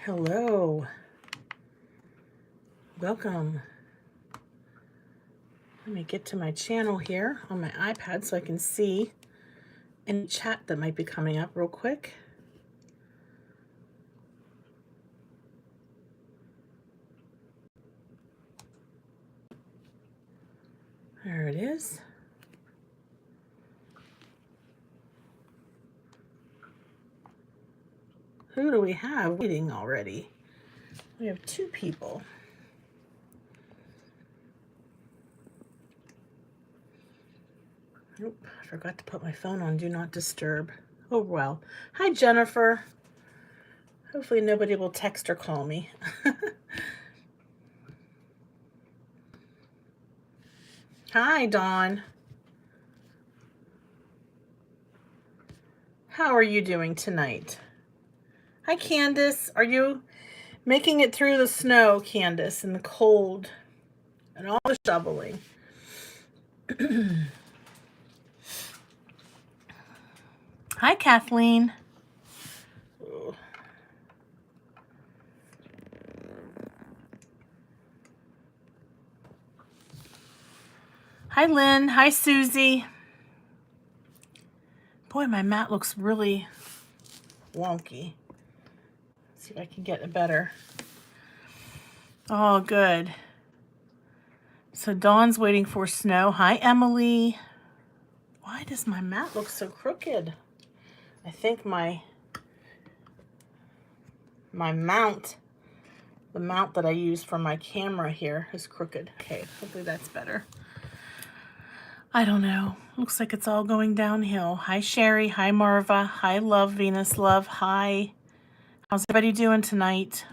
Hello. Welcome. Let me get to my channel here on my iPad so I can see any chat that might be coming up real quick. There it is. Who do we have waiting already? We have 2 people. Nope, I forgot to put my phone on Do Not Disturb. Oh well. Hi, Jennifer. Hopefully nobody will text or call me. Hi, Dawn. How are you doing tonight? Hi, Candace. Are you making it through the snow, Candace, and the cold and all the shoveling? Hi, Kathleen. Oh. Hi, Lynn. Hi, Susie. Boy, my mat looks really wonky. Let's see if I can get it better. Oh, good. So Dawn's waiting for snow. Hi, Emily. Why does my mat look so crooked? I think my mount, the mount that I use for my camera here is crooked. Okay, hopefully that's better. I don't know. Looks like it's all going downhill. Hi, Sherry. Hi, Marva. Hi, Love, Venus Love. Hi. How's everybody doing tonight?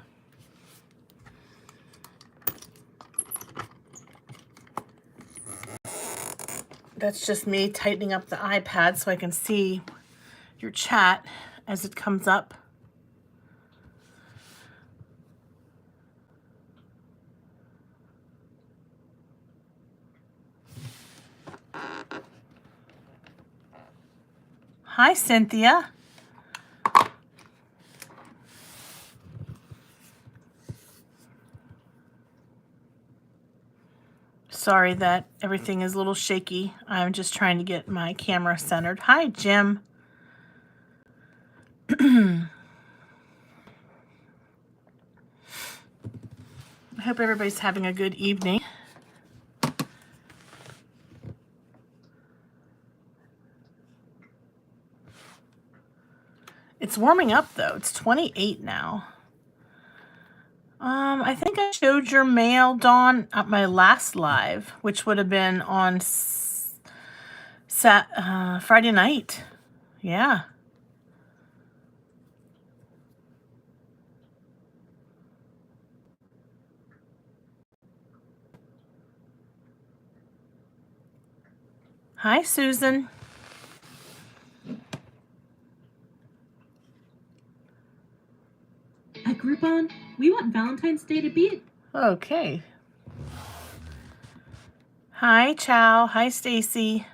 That's just me tightening up the iPad so I can see your chat as it comes up. Hi, Cynthia. Sorry that everything is a little shaky. I'm just trying to get my camera centered. Hi, Jim. I hope everybody's having a good evening. It's warming up though. It's 28 now. I think I showed your mail, Dawn, at my last live, which would have been on Friday night. Yeah. Hi, Susan. At Groupon, we want Valentine's Day to beat. Okay. Hi, Chow. Hi, Stacy.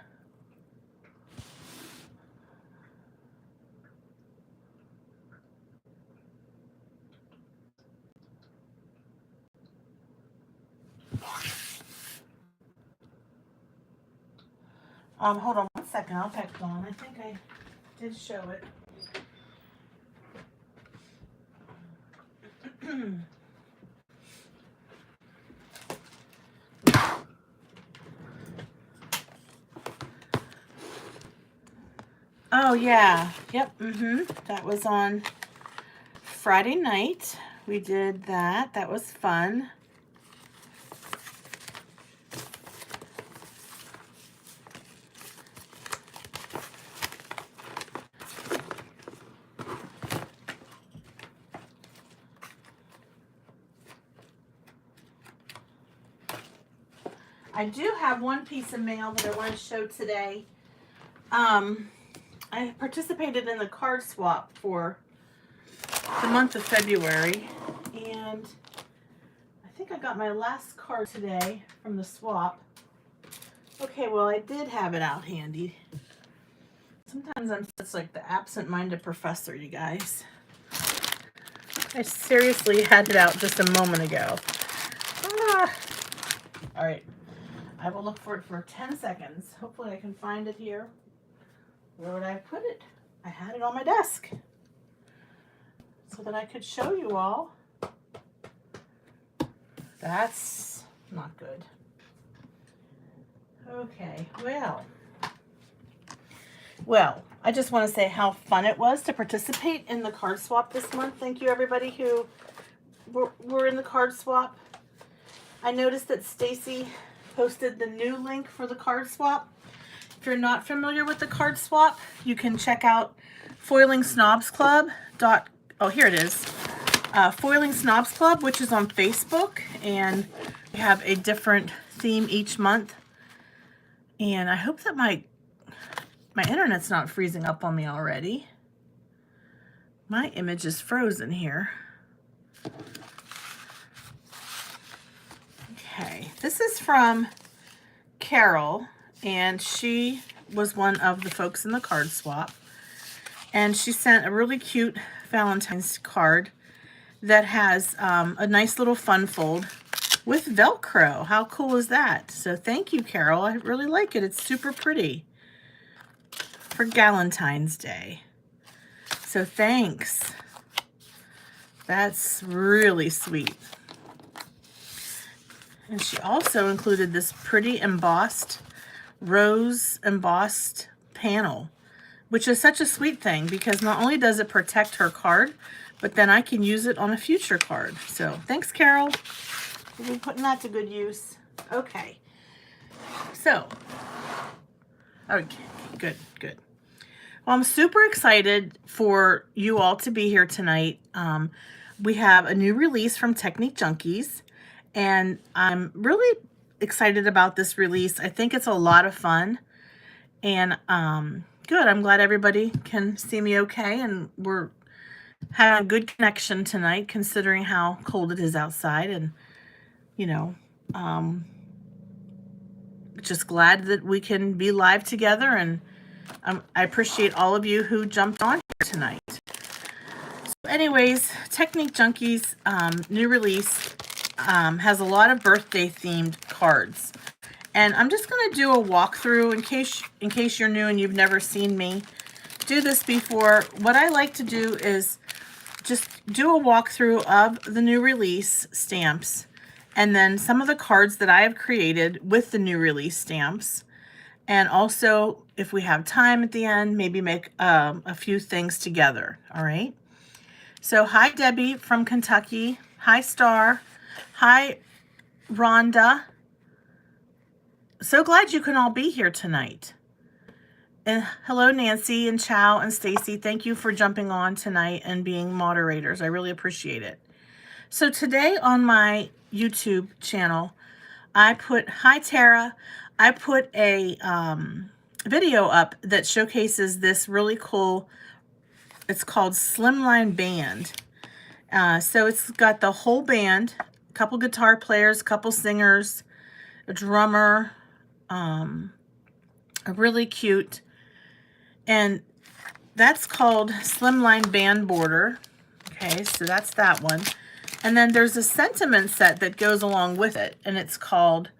Hold on 1 second. I'll text Dawn. I think I did show it. Oh, yeah. Yep. That was on Friday night. We did that. That was fun. I do have one piece of mail that I want to show today. I participated in the card swap for the month of February, and I think I got my last card today from the swap. Okay, well, I did have it out handy. Sometimes I'm just like the absent-minded professor, you guys. I seriously had it out just a moment ago. Ah. All right. I will look for it for 10 seconds. Hopefully I can find it here. Where would I put it? I had it on my desk so that I could show you all. That's not good. Okay, well, I just want to say how fun it was to participate in the card swap this month. Thank you everybody who were in the card swap. I noticed that Stacy posted the new link for the card swap. If you're not familiar with the card swap, you can check out Foiling Snobs Club. Oh, here it is. Foiling Snobs Club, which is on Facebook, and we have a different theme each month. And I hope that my internet's not freezing up on me already. My image is frozen here. Okay, this is from Carol, and she was one of the folks in the card swap. And she sent a really cute Valentine's card that has a nice little fun fold with Velcro. How cool is that? So thank you, Carol. I really like it. It's super pretty for Galentine's Day. So thanks. That's really sweet. And she also included this pretty rose embossed panel, which is such a sweet thing because not only does it protect her card, but then I can use it on a future card. So thanks, Carol. We'll be putting that to good use. Okay. So, okay, good. Well, I'm super excited for you all to be here tonight. We have a new release from Technique Junkies, and I'm really excited about this release. I think it's a lot of fun, and good. I'm glad everybody can see me okay, and we're having a good connection tonight considering how cold it is outside, and you know, just glad that we can be live together, and I appreciate all of you who jumped on here tonight. So anyways, Technique Junkies new release has a lot of birthday themed cards, and I'm just going to do a walkthrough in case you're new and you've never seen me do this before. What I like to do is just do a walkthrough of the new release stamps, and then some of the cards that I have created with the new release stamps. And also, if we have time at the end, maybe make a few things together. All right. So hi, Debbie from Kentucky. Hi, Star. Hi, Rhonda. So glad you can all be here tonight. And hello, Nancy and Chow and Stacy. Thank you for jumping on tonight and being moderators. I really appreciate it. So today on my YouTube channel, hi, Tara. I put a video up that showcases this really cool, it's called Slimline Band. So it's got the whole band, a couple guitar players, a couple singers, a drummer, a really cute, and that's called Slimline Band Border. Okay, so that's that one. And then there's a sentiment set that goes along with it, and it's called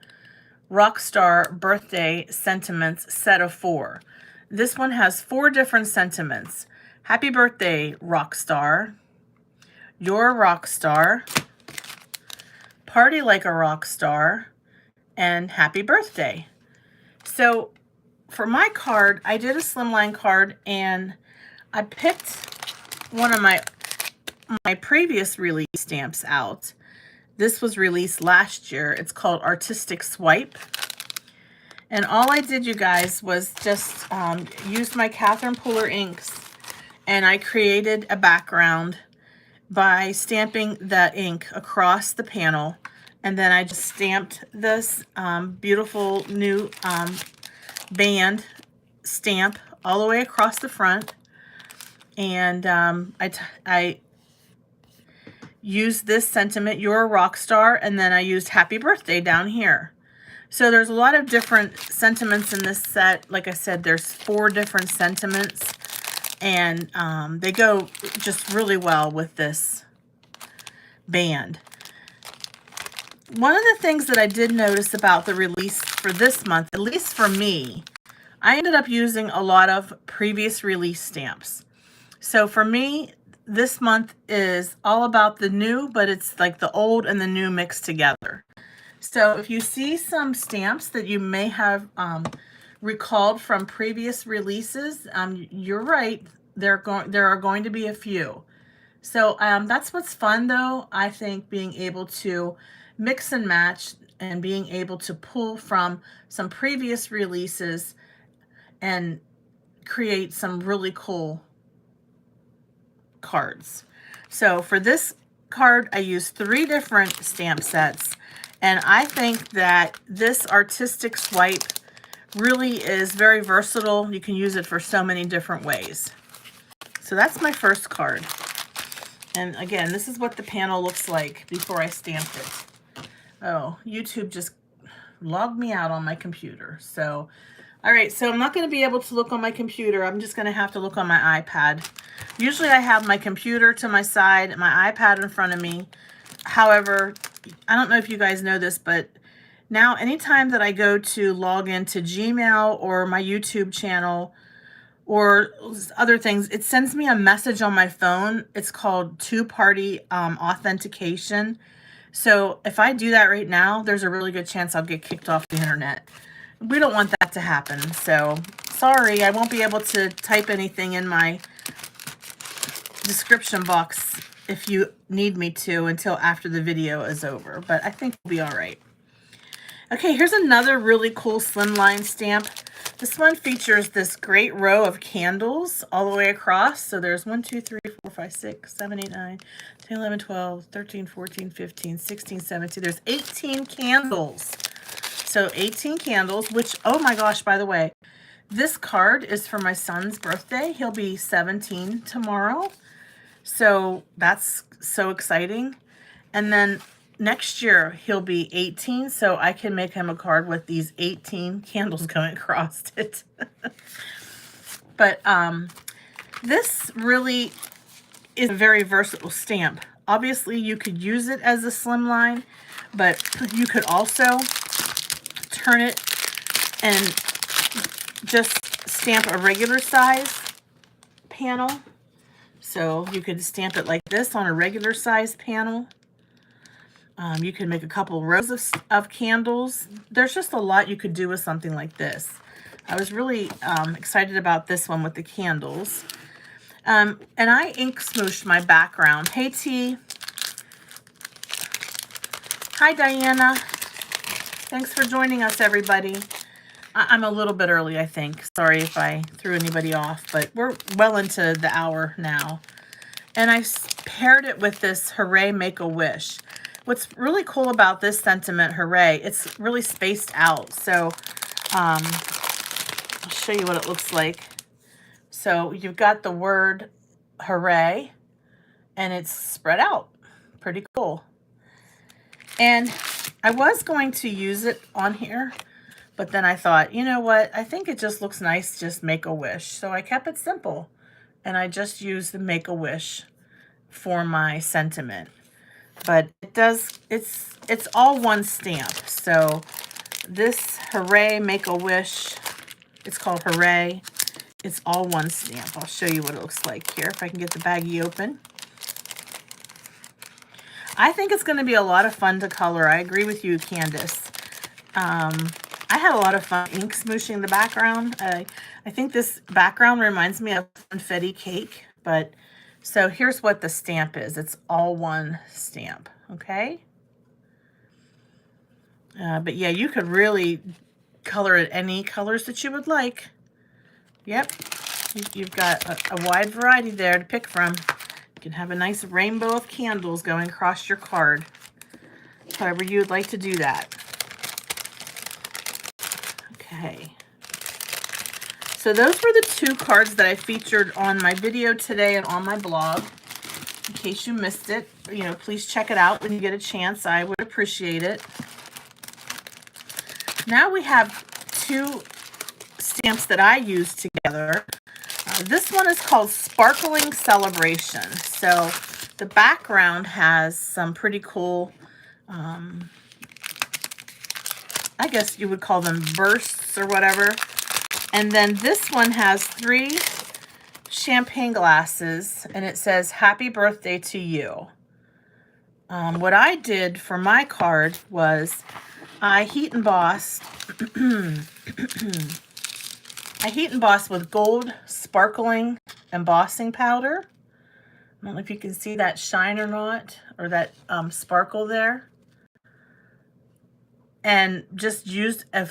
Rockstar Birthday Sentiments Set of 4. This one has 4 different sentiments. Happy birthday, Rockstar. You're a rock star. Party like a rock star. And happy birthday. So for my card, I did a slimline card, and I picked one of my previous release stamps out. This was released last year. It's called Artistic Swipe. And all I did, you guys, was just use my Catherine Puller inks, and I created a background by stamping that ink across the panel. And then I just stamped this beautiful new band stamp all the way across the front. And I used this sentiment, you're a rock star, and then I used happy birthday down here. So there's a lot of different sentiments in this set. Like I said, there's 4 different sentiments, and they go just really well with this band. One of the things that I did notice about the release for this month, at least for me, I ended up using a lot of previous release stamps. So for me, this month is all about the new, but it's like the old and the new mixed together. So if you see some stamps that you may have recalled from previous releases, you're right. There are going to be a few. So that's what's fun, though. I think being able to mix and match and being able to pull from some previous releases and create some really cool cards. So for this card, I used 3 different stamp sets, and I think that this artistic swipe really is very versatile. You can use it for so many different ways. So that's my first card. And again, this is what the panel looks like before I stamped it. Oh, YouTube just logged me out on my computer. So, all right, so I'm not going to be able to look on my computer. I'm just going to have to look on my iPad. Usually I have my computer to my side, my iPad in front of me. However, I don't know if you guys know this, but now anytime that I go to log into Gmail or my YouTube channel or other things, it sends me a message on my phone. It's called two-party authentication. So if I do that right now, there's a really good chance I'll get kicked off the internet. We don't want that to happen. So sorry, I won't be able to type anything in my description box if you need me to until after the video is over. But I think we'll be all right. Okay, here's another really cool slimline stamp. This one features this great row of candles all the way across. So there's 1, 2, 3, 4, 5, 6, 7, 8, 9, 10, 11, 12, 13, 14, 15, 16, 17. There's 18 candles. So 18 candles, which, oh my gosh, by the way, this card is for my son's birthday. He'll be 17 tomorrow. So that's so exciting. And then next year he'll be 18, so I can make him a card with these 18 candles going across it. But this really is a very versatile stamp. Obviously you could use it as a slimline, but you could also turn it and just stamp a regular size panel. So you could stamp it like this on a regular size panel. You can make a couple rows of candles. There's just a lot you could do with something like this. I was really excited about this one with the candles. And I ink smooshed my background. Hey, T. Hi, Diana. Thanks for joining us, everybody. I'm a little bit early, I think. Sorry if I threw anybody off, but we're well into the hour now. And I paired it with this Hooray Make-A-Wish. What's really cool about this sentiment, hooray, it's really spaced out. So I'll show you what it looks like. So you've got the word hooray, and it's spread out. Pretty cool. And I was going to use it on here, but then I thought, you know what? I think it just looks nice, just make a wish. So I kept it simple, and I just used the Make-A-Wish for my sentiment. But it does, it's all one stamp. So this Hooray Make-A-Wish, it's called Hooray. It's all one stamp. I'll show you what it looks like here if I can get the baggie open. I think it's going to be a lot of fun to color. I agree with you, Candace. I had a lot of fun ink smooshing the background. I think this background reminds me of confetti cake, but so here's what the stamp is. It's all one stamp, okay? But yeah, you could really color it any colors that you would like. Yep, you've got a wide variety there to pick from. You can have a nice rainbow of candles going across your card, however you would like to do that. Okay. So those were the 2 cards that I featured on my video today and on my blog. In case you missed it, you know, please check it out when you get a chance. I would appreciate it. Now we have 2 stamps that I use together. This one is called Sparkling Celebration. So The background has some pretty cool, I guess you would call them bursts or whatever. And then this one has 3 champagne glasses, and it says, "Happy birthday to you." What I did for my card was I heat embossed with gold sparkling embossing powder. I don't know if you can see that shine or not, or that sparkle there. And just used a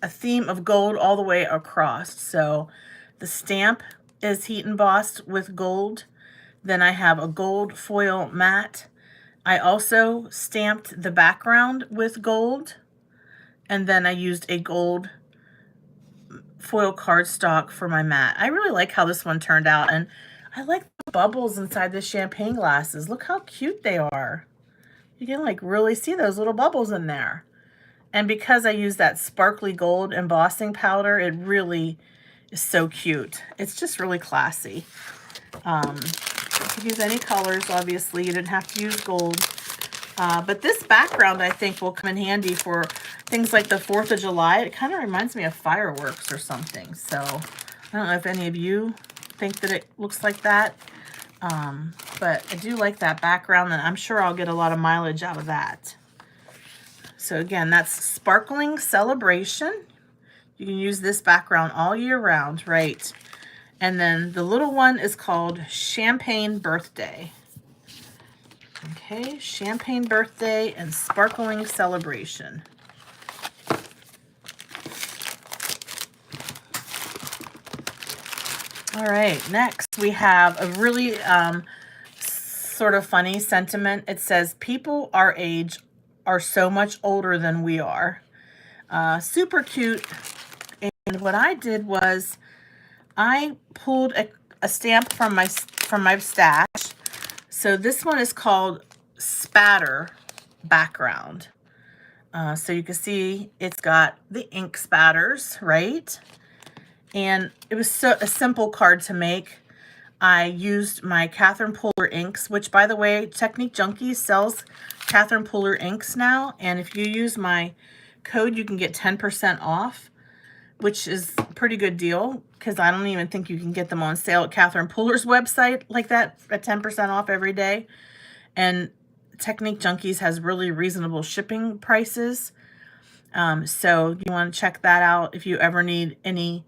theme of gold all the way across. So the stamp is heat embossed with gold. Then I have a gold foil mat. I also stamped the background with gold. And then I used a gold foil cardstock for my mat. I really like how this one turned out. And I like the bubbles inside the champagne glasses. Look how cute they are. You can like really see those little bubbles in there. And because I use that sparkly gold embossing powder, it really is so cute. It's just really classy. You could use any colors, obviously. You didn't have to use gold. But this background, I think, will come in handy for things like the 4th of July. It kind of reminds me of fireworks or something. So I don't know if any of you think that it looks like that. But I do like that background, and I'm sure I'll get a lot of mileage out of that. So again, that's Sparkling Celebration. You can use this background all year round, right? And then the little one is called Champagne Birthday. Okay, Champagne Birthday and Sparkling Celebration. All right, next we have a really sort of funny sentiment. It says, "People our age are so much older than we are." Super cute. And what I did was I pulled a stamp from my stash. So this one is called Spatter Background. So you can see it's got the ink spatters, right? And it was a simple card to make. I used my Catherine Puller inks, which, by the way, Technique Junkies sells Catherine Puller inks now. And if you use my code, you can get 10% off, which is a pretty good deal because I don't even think you can get them on sale at Catherine Puller's website like that at 10% off every day. And Technique Junkies has really reasonable shipping prices. So you want to check that out if you ever need any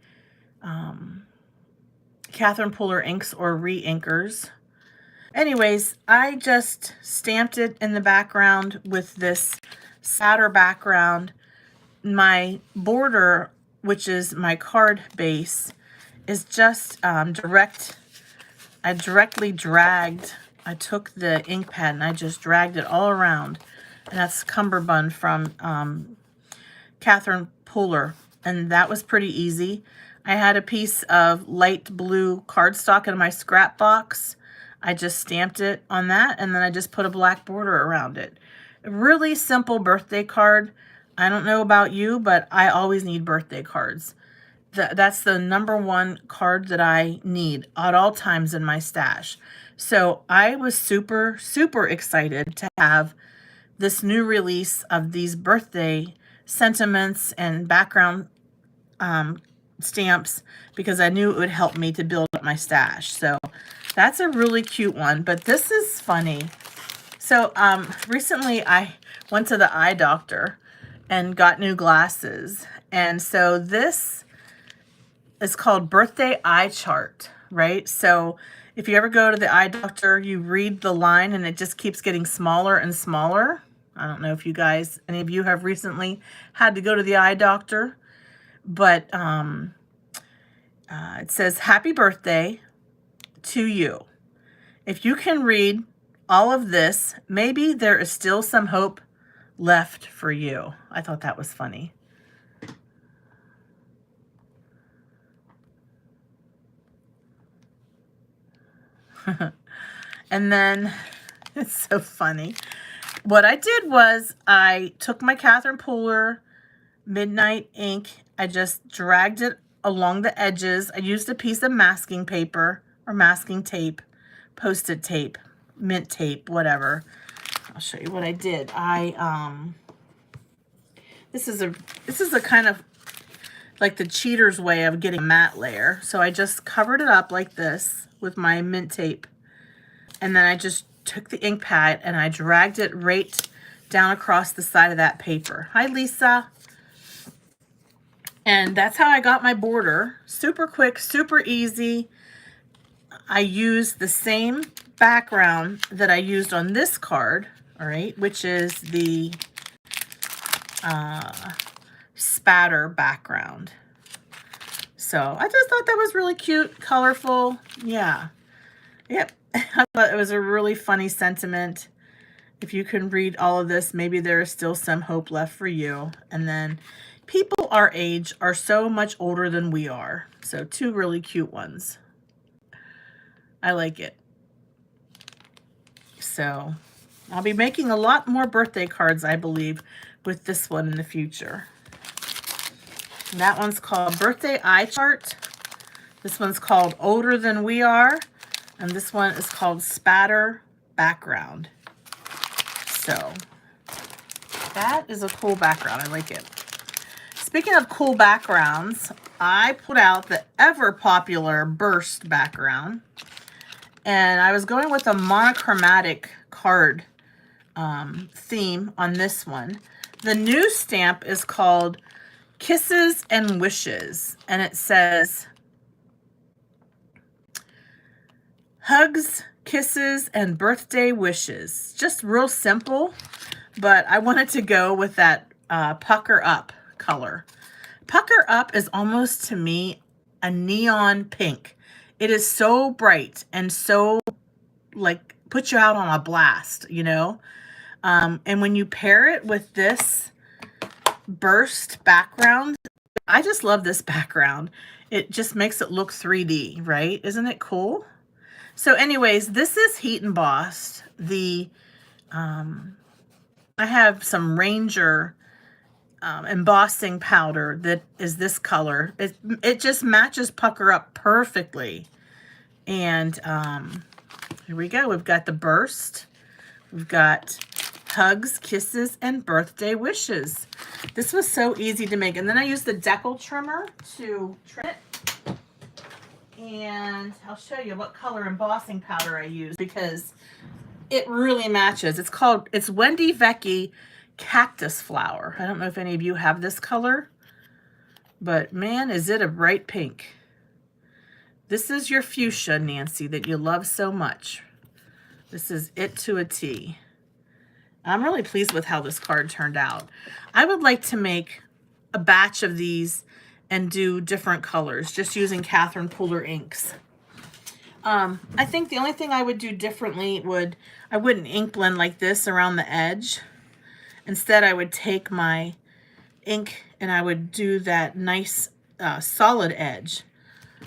Catherine Puller inks or re-inkers. Anyways, I just stamped it in the background with this Spatter Background. My border, which is my card base, is just direct. I directly dragged. I took the ink pad and I just dragged it all around. And that's Cummerbund from Catherine Puller. And that was pretty easy. I had a piece of light blue cardstock in my scrap box. I just stamped it on that, and then I just put a black border around it. A really simple birthday card. I don't know about you, but I always need birthday cards. That's the #1 card that I need at all times in my stash. So I was super, super excited to have this new release of these birthday sentiments and background stamps, because I knew it would help me to build up my stash. So that's a really cute one, but this is funny. So recently I went to the eye doctor and got new glasses. And so this is called Birthday Eye Chart, right? So if you ever go to the eye doctor, you read the line and it just keeps getting smaller and smaller. I don't know if you guys, any of you have recently had to go to the eye doctor, but it says, "Happy birthday to you. If you can read all of this, maybe there is still some hope left for you." I thought that was funny. And then it's so funny. What I did was I took my Catherine Puller Midnight ink. I just dragged it along the edges. I used a piece of masking paper or masking tape, Post-it tape. mint tape, whatever. I'll show you what I did. This is a kind of like the cheater's way of getting a matte layer. So I just covered it up like this with my mint tape. And then I just took the ink pad and I dragged it right down across the side of that paper. Hi, Lisa. And that's how I got my border. Super quick, super easy. I used the same background that I used on this card, all right, which is the Spatter Background. So I just thought that was really cute, colorful. Yeah. Yep. I thought it was a really funny sentiment. If you can read all of this, maybe there is still some hope left for you. And then people our age are so much older than we are. So two really cute ones. I like it. So I'll be making a lot more birthday cards, I believe, with this one in the future. And that one's called Birthday Eye Chart. This one's called Older Than We Are. And this one is called Spatter Background. So that is a cool background. I like it. Speaking of cool backgrounds, I put out the ever popular burst background. And I was going with a monochromatic card theme on this one. The new stamp is called Kisses and Wishes. And it says, hugs, kisses, and birthday wishes. Just real simple, but I wanted to go with that pucker up color. Pucker up is almost, to me, a neon pink. It is so bright and so, like, put you out on a blast, you know? And when you pair it with this burst background, I just love this background. It just makes it look 3D, right? Isn't it cool? So anyways, this is heat embossed. I have some Ranger embossing powder that is this color. It just matches pucker up perfectly. And here we go. We've got the burst. We've got hugs, kisses, and birthday wishes. This was so easy to make. And then I used the decal trimmer to trim it. And I'll show you what color embossing powder I use because it really matches. It's Wendy Vecchi Cactus Flower. I don't know if any of you have this color, but man, is it a bright pink. This is your fuchsia, Nancy, that you love so much. This is it to a T. I'm really pleased with how this card turned out. I would like to make a batch of these and do different colors, just using Catherine Pooler inks. I think the only thing I would do differently I wouldn't ink blend like this around the edge. Instead, I would take my ink and I would do that nice solid edge.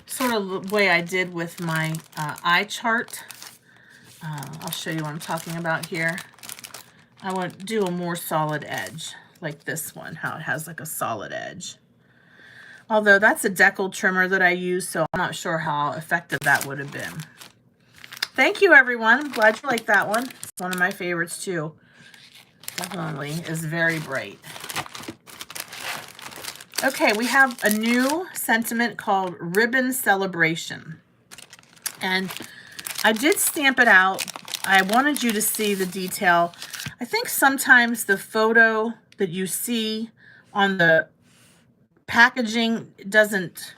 Sort of the way I did with my eye chart. I'll show you what I'm talking about here. I want to do a more solid edge, like this one, how it has like a solid edge. Although that's a decal trimmer that I use, so I'm not sure how effective that would have been. Thank you, everyone. I'm glad you like that one. It's one of my favorites, too. Definitely is very bright. Okay, we have a new sentiment called Ribbon Celebration. And I did stamp it out. I wanted you to see the detail. I think sometimes the photo that you see on the packaging doesn't,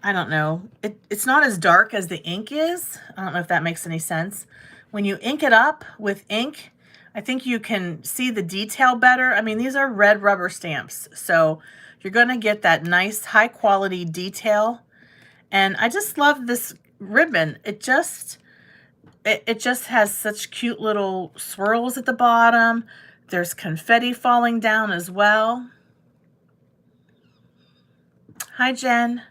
I don't know, it's not as dark as the ink is. I don't know if that makes any sense. When you ink it up with ink, I think you can see the detail better. I mean, these are red rubber stamps, so you're going to get that nice high quality detail. And I just love this ribbon. It just has such cute little swirls at the bottom. There's confetti falling down as well. Hi, Jen.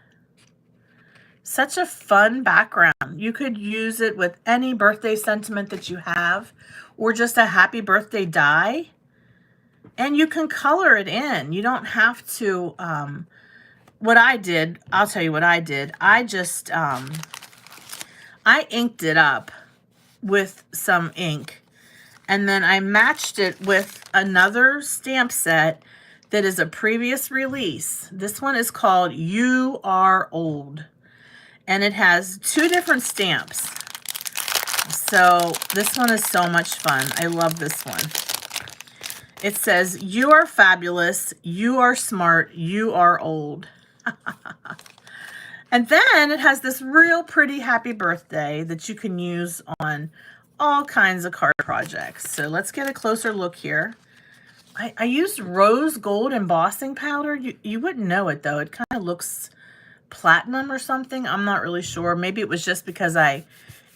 Such a fun background. You could use it with any birthday sentiment that you have, or just a happy birthday die. And you can color it in. You don't have to, what I did, I'll tell you what I did. I just, I inked it up with some ink. And then I matched it with another stamp set that is a previous release. This one is called You Are Old. And it has 2 different stamps. So this one is so much fun. I love this one. It says, you are fabulous, you are smart, you are old. And then it has this real pretty happy birthday that you can use on all kinds of card projects. So let's get a closer look here. I used rose gold embossing powder. You wouldn't know it though. It kind of looks platinum or something. I'm not really sure. Maybe it was just because I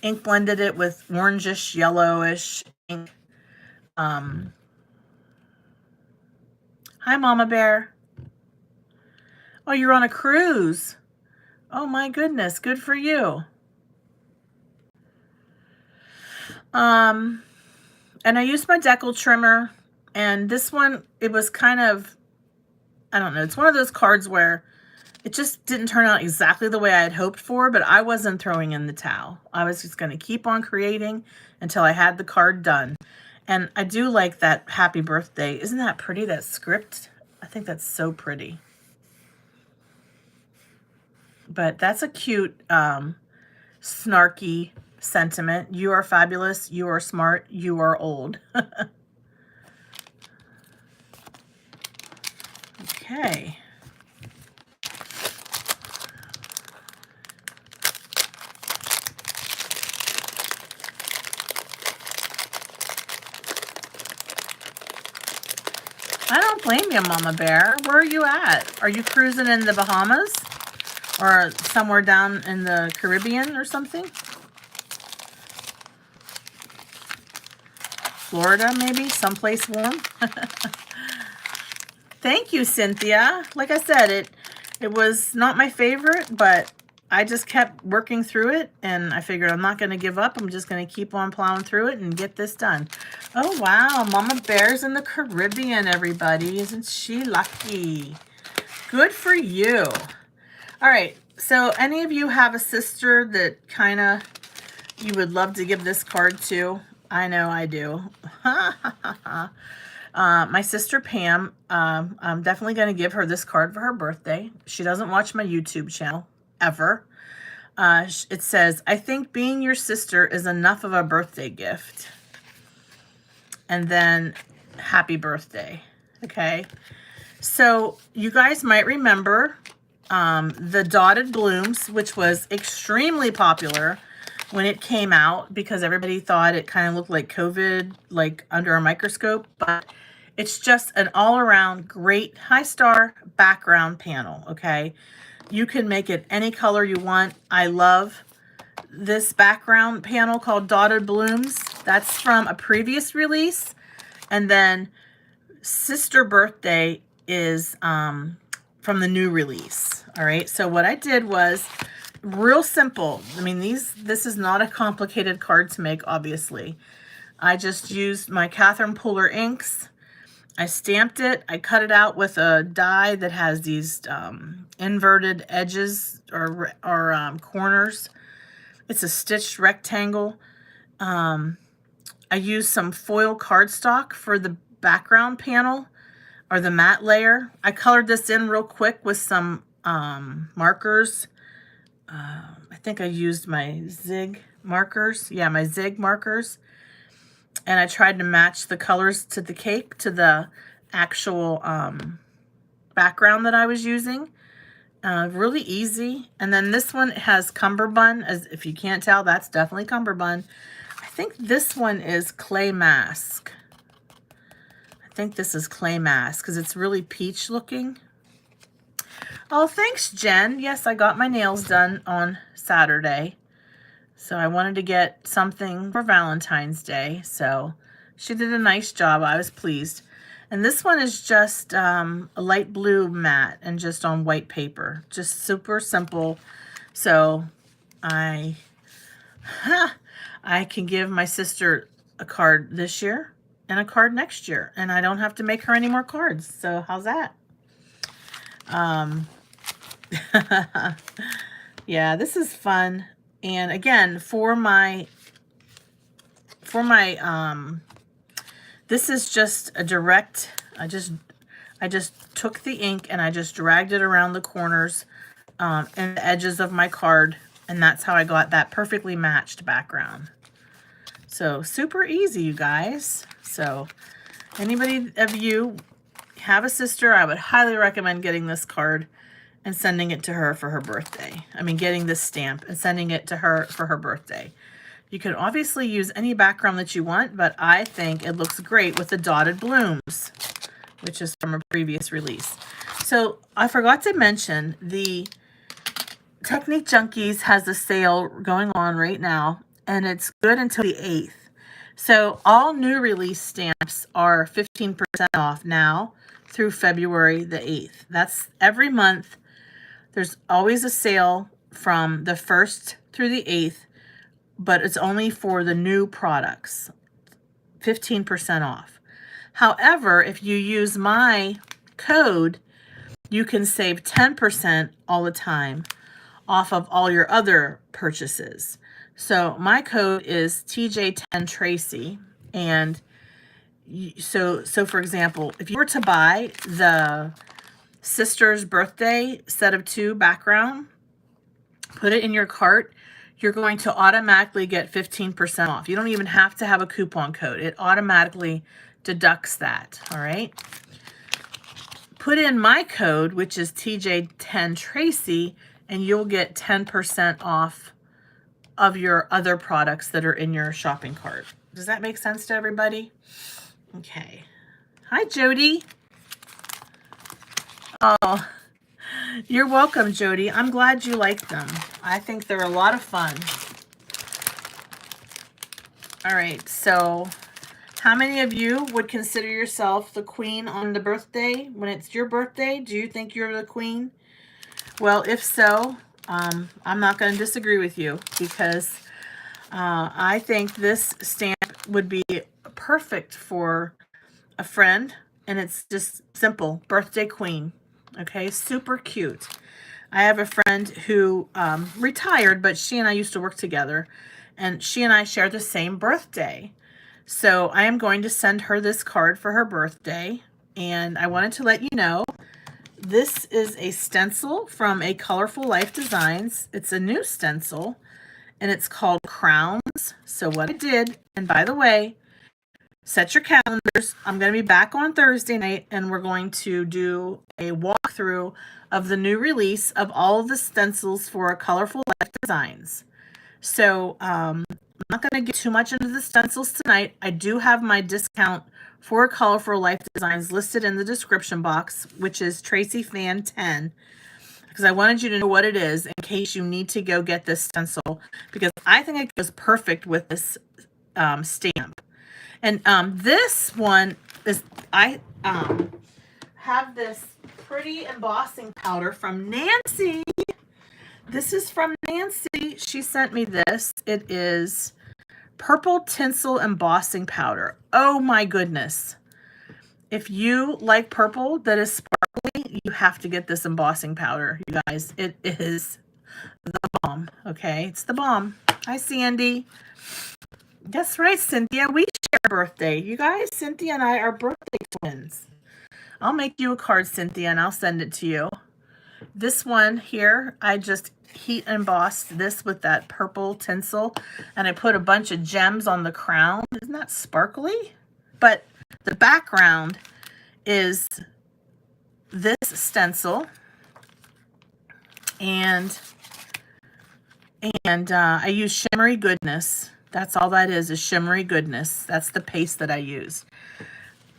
ink blended it with orangish, yellowish ink. Hi, Mama Bear. Oh, you're on a cruise. Oh my goodness, good for you. And I used my decal trimmer, and this one, it was kind of, I don't know, it's one of those cards where it just didn't turn out exactly the way I had hoped for, but I wasn't throwing in the towel. I was just going to keep on creating until I had the card done. And I do like that happy birthday. Isn't that pretty, that script? I think that's so pretty. But that's a cute, snarky sentiment. You are fabulous. You are smart. You are old. Okay. I don't blame you, Mama Bear. Where are you at? Are you cruising in the Bahamas? Or somewhere down in the Caribbean or something? Florida, maybe? Someplace warm? Thank you, Cynthia. Like I said, it was not my favorite, but I just kept working through it, and I figured I'm not going to give up. I'm just going to keep on plowing through it and get this done. Oh, wow. Mama Bear's in the Caribbean, everybody. Isn't she lucky? Good for you. All right, so any of you have a sister that kind of you would love to give this card to? I know I do. My sister Pam, I'm definitely going to give her this card for her birthday. She doesn't watch my YouTube channel, ever. It says, I think being your sister is enough of a birthday gift. And then, happy birthday, okay? So, you guys might remember the dotted blooms, which was extremely popular when it came out because everybody thought it kind of looked like COVID, like under a microscope, but it's just an all-around great high star background panel, okay? You can make it any color you want. I love this background panel called Dotted Blooms. That's from a previous release. And then Sister Birthday is from the new release. All right, so what I did was real simple. I mean, this is not a complicated card to make, obviously. I just used my Catherine Pooler inks. I stamped it. I cut it out with a die that has these inverted edges or corners. It's a stitched rectangle. I used some foil cardstock for the background panel or the matte layer. I colored this in real quick with some markers. I think I used my Zig markers. Yeah, my Zig markers. And I tried to match the colors to the cake, to the actual background that I was using. Really easy. And then this one has cummerbund. As if you can't tell, that's definitely cummerbund. I think this one is clay mask. I think this is clay mask because it's really peach looking. Oh, thanks, Jen. Yes, I got my nails done on Saturday. So I wanted to get something for Valentine's Day. So she did a nice job. I was pleased. And this one is just a light blue matte and just on white paper. Just super simple. So I can give my sister a card this year and a card next year. And I don't have to make her any more cards. So how's that? Yeah, this is fun. And again, for my for my, this is just a direct, I just took the ink and I just dragged it around the corners and the edges of my card. And that's how I got that perfectly matched background. So super easy, you guys. So anybody of you have a sister, I would highly recommend getting this card and sending it to her for her birthday. I mean, getting this stamp and sending it to her for her birthday. You can obviously use any background that you want, but I think it looks great with the dotted blooms, which is from a previous release. So I forgot to mention the Technique Junkies has a sale going on right now, and it's good until the 8th. So all new release stamps are 15% off now through February the 8th. That's every month. There's always a sale from the 1st through the 8th, but it's only for the new products, 15% off. However, if you use my code, you can save 10% all the time off of all your other purchases. So my code is TJ10Tracy, and so for example, if you were to buy the sister's birthday set of 2 background, put it in your cart, you're going to automatically get 15% off. You don't even have to have a coupon code. It automatically deducts that, all right? Put in my code, which is TJ10Tracy, and you'll get 10% off of your other products that are in your shopping cart. Does that make sense to everybody? Okay. Hi, Jody. Oh, you're welcome, Jody. I'm glad you like them. I think they're a lot of fun. All right, so how many of you would consider yourself the queen on the birthday? When it's your birthday, do you think you're the queen? Well, if so, I'm not going to disagree with you, because I think this stamp would be perfect for a friend, and it's just simple, birthday queen. Okay, super cute. I have a friend who retired, but she and I used to work together, and she and I share the same birthday. So I am going to send her this card for her birthday, and I wanted to let you know this is a stencil from a Colorful Life Designs. It's a new stencil, and it's called Crowns. So what I did, and by the way, set your calendars. I'm going to be back on Thursday night, and we're going to do a walkthrough of the new release of all of the stencils for Colorful Life Designs. So I'm not going to get too much into the stencils tonight. I do have my discount for Colorful Life Designs listed in the description box, which is Tracy Fan 10, because I wanted you to know what it is in case you need to go get this stencil, because I think it goes perfect with this stamp. And this one is, I have this pretty embossing powder from Nancy. This is from Nancy. She sent me this. It is purple tinsel embossing powder. Oh my goodness. If you like purple that is sparkly, you have to get this embossing powder, you guys. It is the bomb, okay? It's the bomb. Hi, Sandy. That's right, Cynthia. We share a birthday. You guys, Cynthia and I are birthday twins. I'll make you a card, Cynthia, and I'll send it to you. This one here, I just heat embossed this with that purple tinsel, and I put a bunch of gems on the crown. Isn't that sparkly? But the background is this stencil, and I use Shimmery Goodness. That's all that is Shimmery Goodness. That's the paste that I use.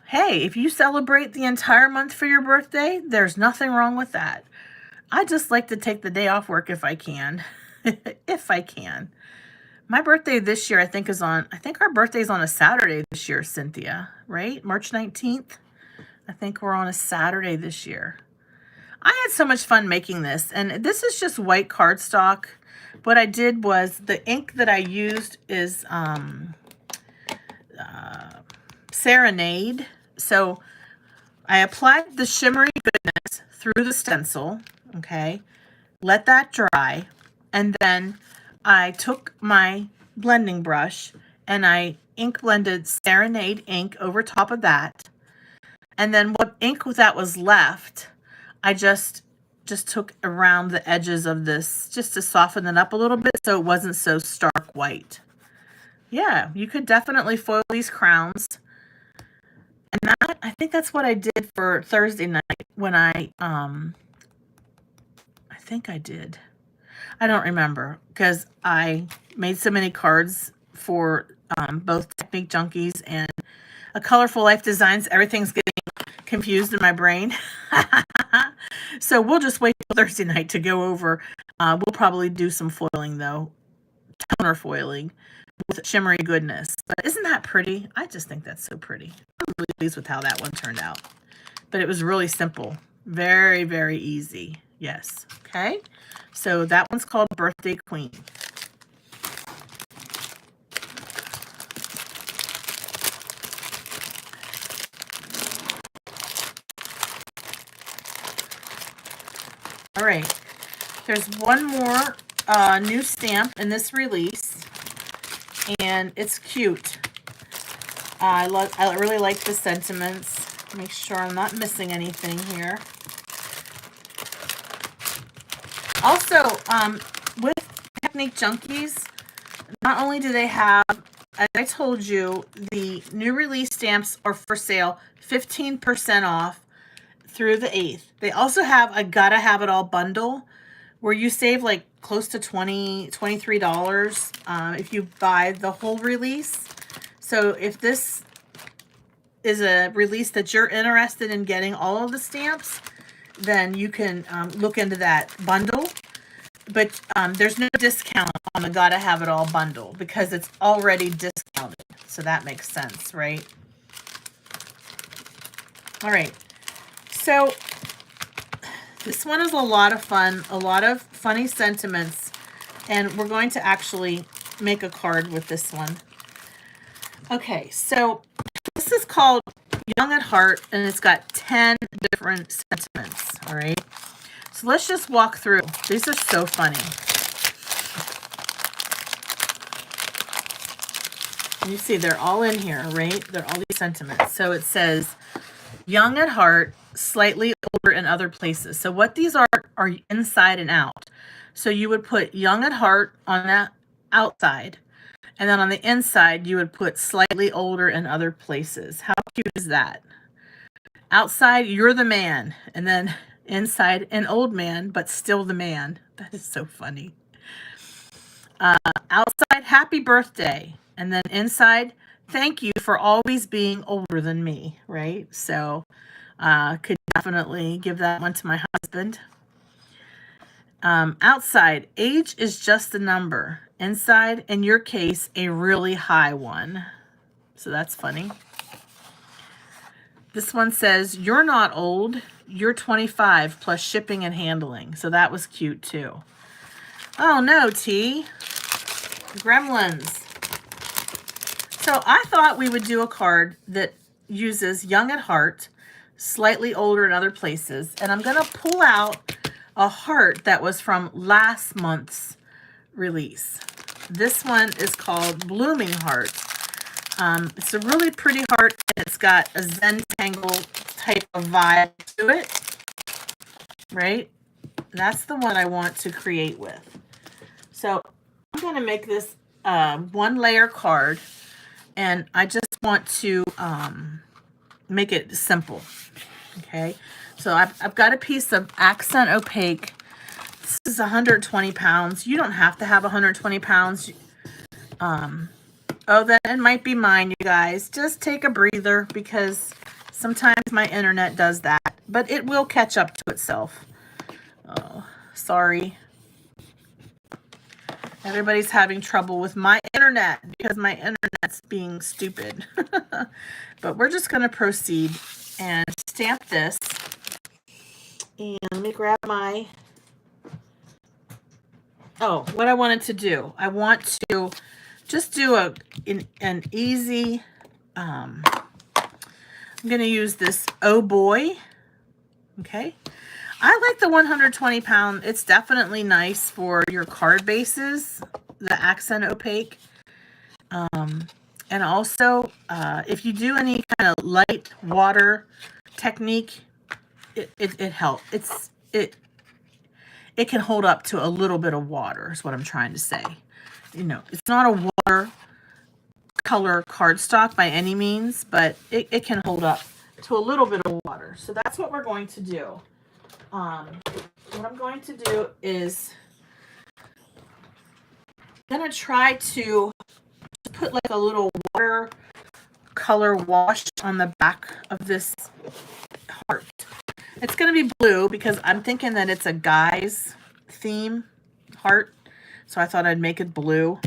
Hey, if you celebrate the entire month for your birthday, there's nothing wrong with that. I just like to take the day off work if I can. If I can. My birthday this year, I think our birthday's on a Saturday this year, Cynthia, right? March 19th. I think we're on a Saturday this year. I had so much fun making this, and this is just white cardstock. What I did was, the ink that I used is Serenade. So I applied the Shimmery Goodness through the stencil, okay? Let that dry, and then I took my blending brush and I ink blended Serenade ink over top of that. And then what ink that was left, I just took around the edges of this just to soften it up a little bit so it wasn't so stark white. Yeah, you could definitely foil these crowns. And that, I think that's what I did for Thursday night when I think I did. I don't remember because I made so many cards for both Technique Junkies and A Colorful Life Designs. Everything's getting confused in my brain. So we'll just wait till Thursday night to go over. We'll probably do some foiling though, toner foiling with shimmery goodness. But isn't that pretty? I just think that's so pretty. I'm really pleased with how that one turned out. But it was really simple. Very, very easy. Yes. Okay. So that one's called Birthday Queen. All right. There's one more new stamp in this release, and it's cute. I really like the sentiments. Make sure I'm not missing anything here. Also, with Technique Junkies, not only do they have, as I told you, the new release stamps are for sale 15% off through the 8th. They also have a Gotta Have It All bundle where you save like close to $23 if you buy the whole release. So if this is a release that you're interested in getting all of the stamps, then you can look into that bundle. But there's no discount on the Gotta Have It All bundle because it's already discounted. So that makes sense, right? All right. So this one is a lot of fun, a lot of funny sentiments, and we're going to actually make a card with this one. Okay, so this is called Young at Heart, and it's got 10 different sentiments, all right? So let's just walk through. These are so funny. You see, they're all in here, right? They're all these sentiments. So it says, young at heart, slightly older in other places. So what these are inside and out. So you would put young at heart on that outside. And then on the inside, you would put slightly older in other places. How cute is that? Outside, you're the man. And then inside, an old man, but still the man. That is so funny. Outside, happy birthday. And then inside, thank you for always being older than me, right? So could definitely give that one to my husband. Outside, age is just a number. Inside, in your case, a really high one. So that's funny. This one says, you're not old. You're 25 plus shipping and handling. So that was cute too. Oh no, T. Gremlins. So I thought we would do a card that uses young at heart, slightly older in other places. And I'm going to pull out a heart that was from last month's release. This one is called Blooming Heart. It's a really pretty heart, and it's got a Zentangle type of vibe to it, right? That's the one I want to create with. So I'm going to make this one layer card, and I just want to make it simple. Okay, so I've got a piece of accent opaque. This is 120 pounds. You don't have to have 120 pounds. Oh, then it might be mine, you guys. Just take a breather because sometimes my internet does that, but it will catch up to itself. Oh, sorry. Everybody's having trouble with my internet because my internet's being stupid. But we're just going to proceed and stamp this. And let me grab my... Oh, what I wanted to do. I want to just do an easy... I'm going to use this Oh Boy. Okay. I like the 120 pound. It's definitely nice for your card bases, the accent opaque. And also, if you do any kind of light water technique, it helps. It can hold up to a little bit of water is what I'm trying to say. You know, it's not a water color cardstock by any means, but it can hold up to a little bit of water. So that's what we're going to do. What I'm going to do is I'm going to try to put like a little water color wash on the back of this heart. It's going to be blue because I'm thinking that it's a guy's theme heart. So I thought I'd make it blue.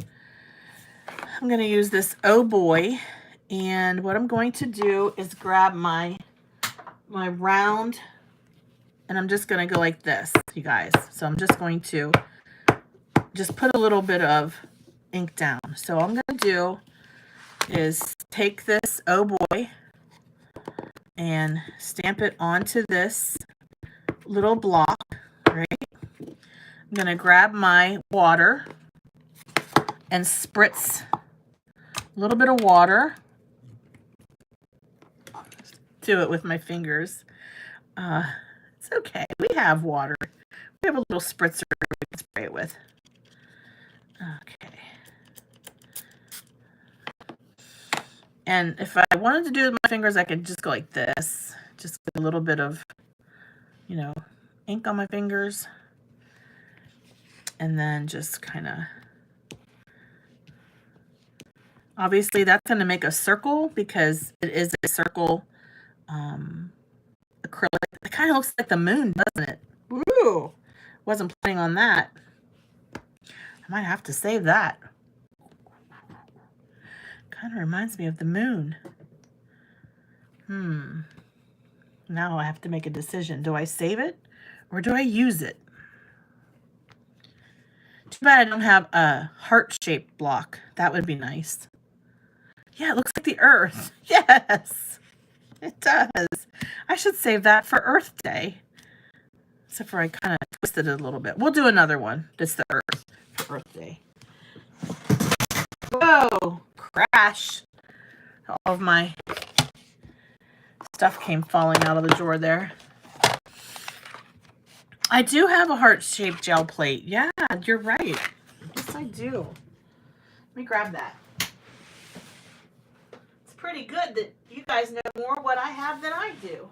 I'm going to use this Oh Boy. And what I'm going to do is grab my round, and I'm just going to go like this, you guys. So I'm just going to just put a little bit of ink down. So what I'm going to do is take this Oh Boy and stamp it onto this little block, right? I'm going to grab my water and spritz a little bit of water. Do it with my fingers. It's okay. We have water. We have a little spritzer we can spray it with. Okay. And if I wanted to do it with my fingers, I could just go like this. Just get a little bit of, you know, ink on my fingers. And then just kind of... Obviously, that's going to make a circle because it is a circle acrylic. It kind of looks like the moon, doesn't it? Ooh! Wasn't planning on that. I might have to save that. Kind of reminds me of the moon. Now I have to make a decision. Do I save it or do I use it? Too bad I don't have a heart-shaped block. That would be nice. Yeah, it looks like the Earth. Yes, it does. I should save that for Earth Day. Except for I kind of twisted it a little bit. We'll do another one. That's the Earth for Earth Day. Whoa, crash. All of my stuff came falling out of the drawer there. I do have a heart-shaped gel plate. Yeah, you're right. Yes, I do. Let me grab that. It's pretty good that you guys know more what I have than I do.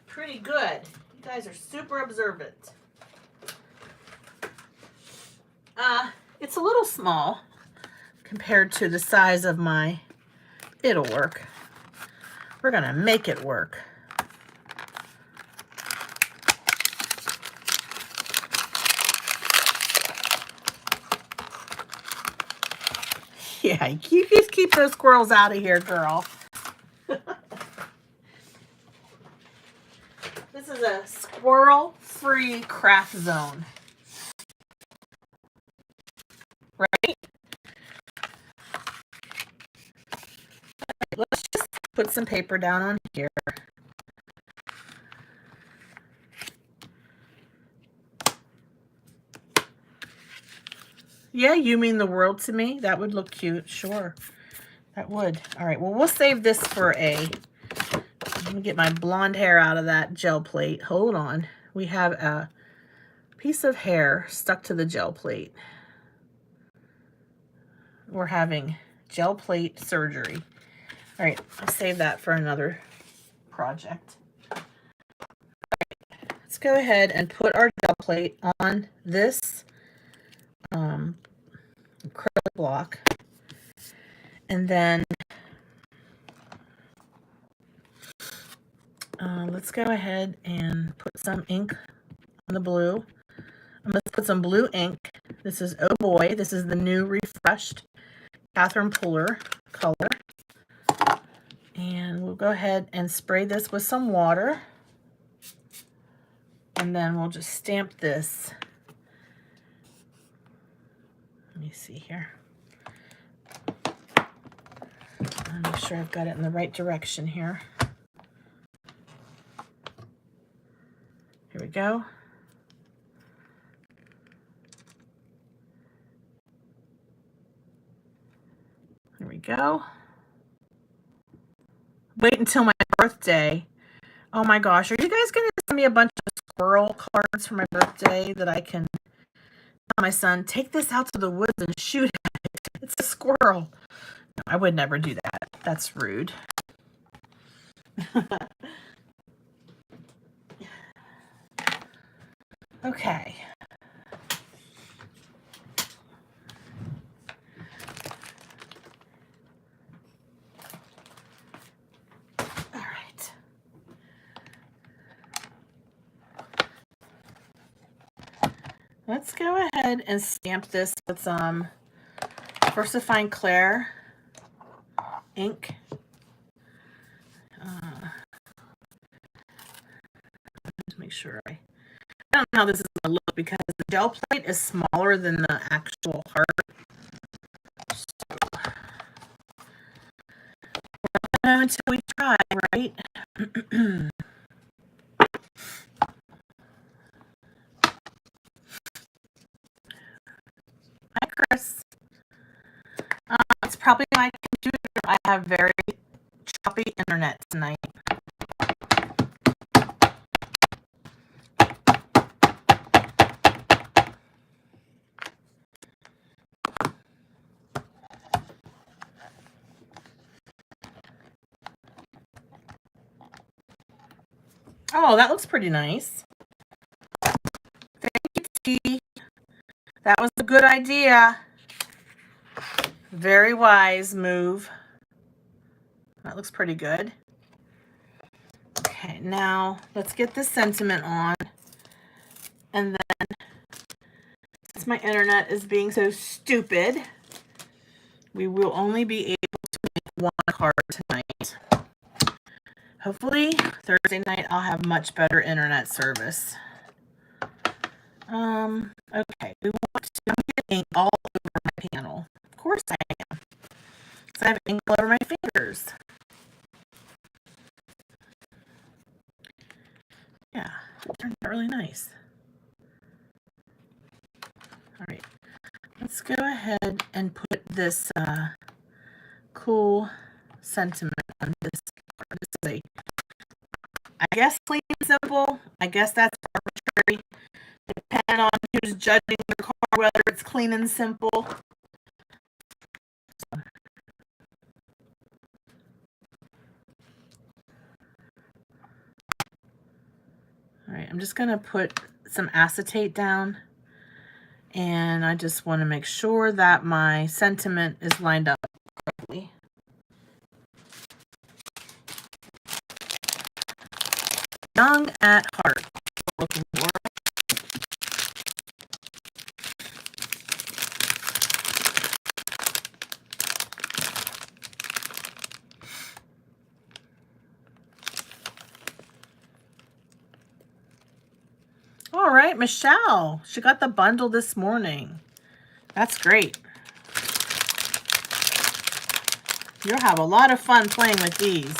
Pretty good. You guys are super observant. It's a little small compared to the size of my... It'll work. We're going to make it work. Yeah, you just keep those squirrels out of here, girl. This is a squirrel-free craft zone. Right? Let's just put some paper down on here. Yeah, you mean the world to me? That would look cute. Sure, that would. All right, well, we'll save this for a... Let me get my blonde hair out of that gel plate. Hold on. We have a piece of hair stuck to the gel plate. We're having gel plate surgery. All right, I'll save that for another project. All right, let's go ahead and put our gel plate on this acrylic block. And then let's go ahead and put some ink on the blue. I'm going to put some blue ink. This is Oh Boy. This is the new refreshed Catherine Puller color. And we'll go ahead and spray this with some water. And then we'll just stamp this. Let me see here. I'll make sure I've got it in the right direction here. Here we go. go. Wait until my birthday. Oh my gosh, are you guys going to send me a bunch of squirrel cards for my birthday that I can tell my son, take this out to the woods and shoot it? It's a squirrel. No, I would never do that. That's rude. Okay. All right. Let's go ahead and stamp this with some Versifying Clair ink. Just make sure I don't know how this is going to look because the gel plate is smaller than the actual heart. So, until we try, right? Hi, Chris. It's probably my computer. I have very choppy internet tonight. Oh, that looks pretty nice. Thank you, T. That was a good idea. Very wise move. That looks pretty good. Okay, now let's get the sentiment on. And then, since my internet is being so stupid, we will only be able to make one card tonight. Hopefully, Thursday night I'll have much better internet service. Okay, we want to get ink all over my panel. Of course I am. Because I have ink all over my fingers. Yeah, it turned out really nice. All right, let's go ahead and put this cool sentiment on this card. This is a, I guess, clean and simple. I guess that's arbitrary. Depending on who's judging the card, whether it's clean and simple. So. All right, I'm just going to put some acetate down. And I just want to make sure that my sentiment is lined up correctly. Young at heart. Looking for. All right, Michelle. She got the bundle this morning. That's great. You'll have a lot of fun playing with these.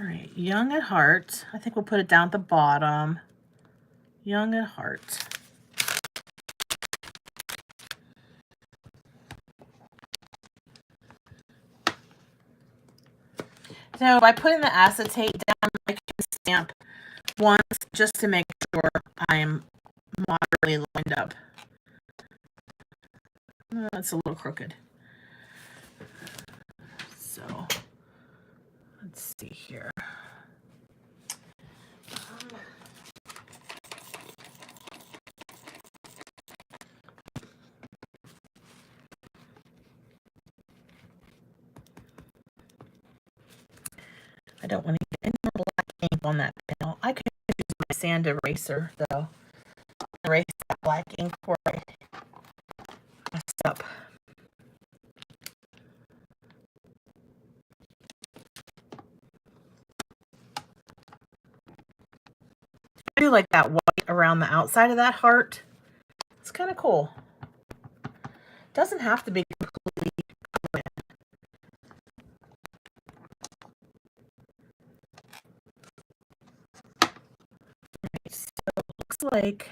All right, young at heart. I think we'll put it down at the bottom. Young at heart. So by putting the acetate down, I can stamp once just to make sure I'm moderately lined up. That's a little crooked. So let's see here. I don't want to get any more black ink on that panel. I could use my sand eraser, though. Erase that black ink before I mess up. I do like that white around the outside of that heart. It's kind of cool. Doesn't have to be completely colored in. like,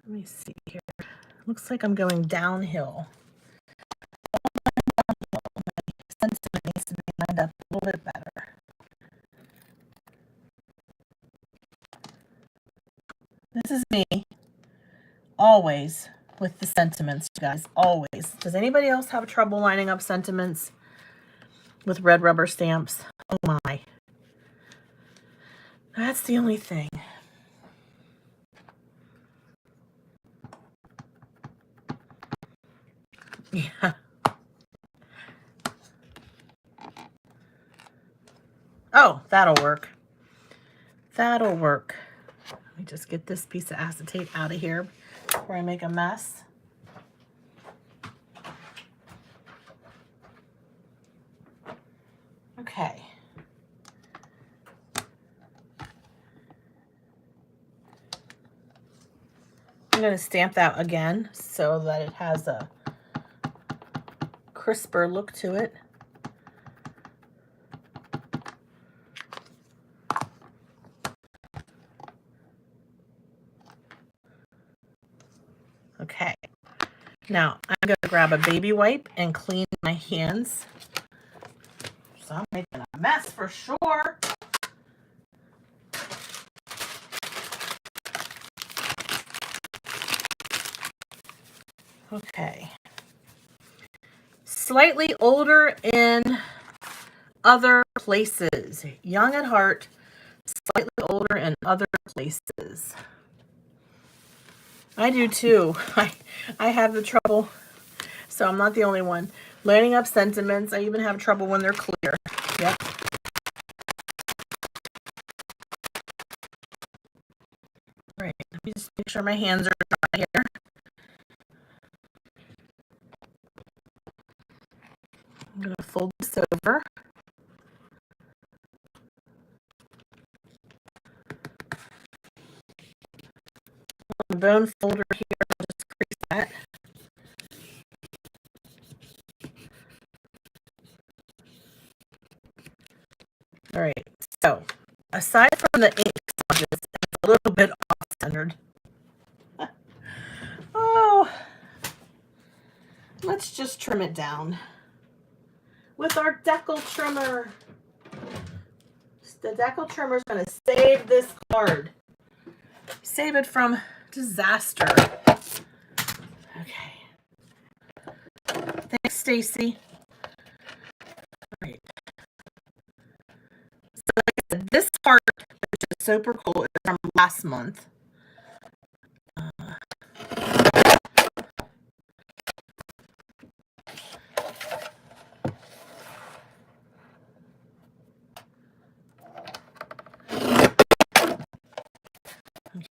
let me see here. Looks like I'm going downhill. Sentiment needs to be lined up a little bit better. This is me, always, with the sentiments, you guys, always. Does anybody else have trouble lining up sentiments with red rubber stamps? Oh my. That's the only thing. Yeah. Oh, that'll work. That'll work. Let me just get this piece of acetate out of here before I make a mess. Okay. I'm going to stamp that again so that it has a crisper look to it. Okay. Now I'm going to grab a baby wipe and clean my hands. So I'm making a mess for sure. Okay. Slightly older in other places. Young at heart, slightly older in other places. I do too. I have the trouble, so I'm not the only one. Lining up sentiments, I even have trouble when they're clear. Yep. Right, let me just make sure my hands are dry here. I'm going to fold this over. On the bone folder here, I'll just crease that. All right, so aside from the ink smudges, it's a little bit off-centered. Oh, let's just trim it down with our decal trimmer. The decal trimmer is going to save this card. Save it from disaster. Okay. Thanks, Stacy. All right. So like I said, this part, which is super cool, is from last month.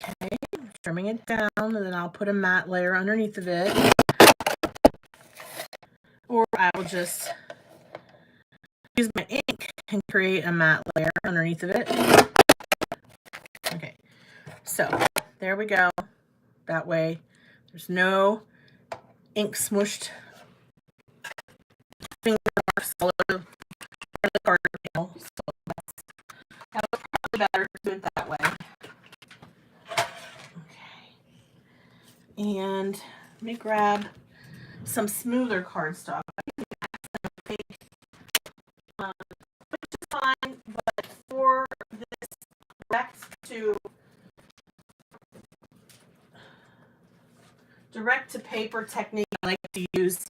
Okay, trimming it down, and then I'll put a matte layer underneath of it. Or I will just use my ink and create a matte layer underneath of it. Okay, so there we go. That way there's no ink smooshed finger marks all over the card panel. So that was probably better to do it that way. Okay. And let me grab some smoother cardstock. Which is fine, but for this direct to paper technique, I like to use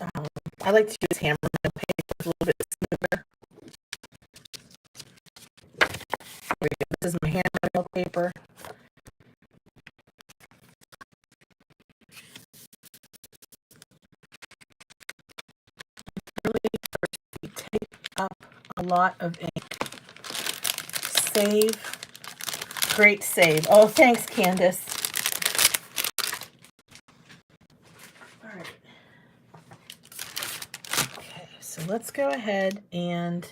hammer mill paper. It's a little bit smoother. There we go. This is my hammer mill paper. Really take up a lot of ink. Save. Great save. Oh, thanks, Candace. All right. Okay, so let's go ahead and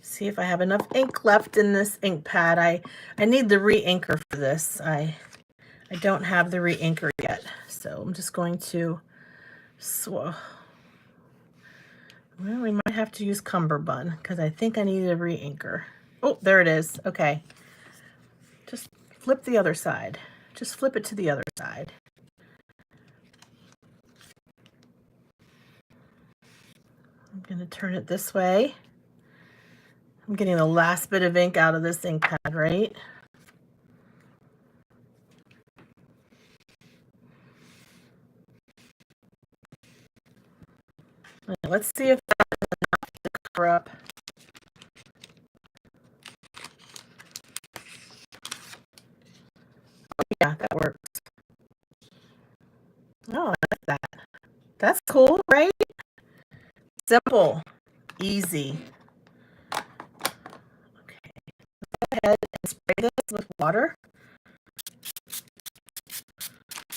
see if I have enough ink left in this ink pad. I need the re-inker for this. I don't have the re-inker yet, so I'm just going to well, we might have to use Cumberbund because I think I need a re-inker. Oh, there it is. Okay. Just flip the other side. Just flip it to the other side. I'm going to turn it this way. I'm getting the last bit of ink out of this ink pad, right? Let's see if that's enough to cover up. Yeah, that works. Oh, I like that. That's cool, right? Simple, easy. Okay, go ahead and spray this with water.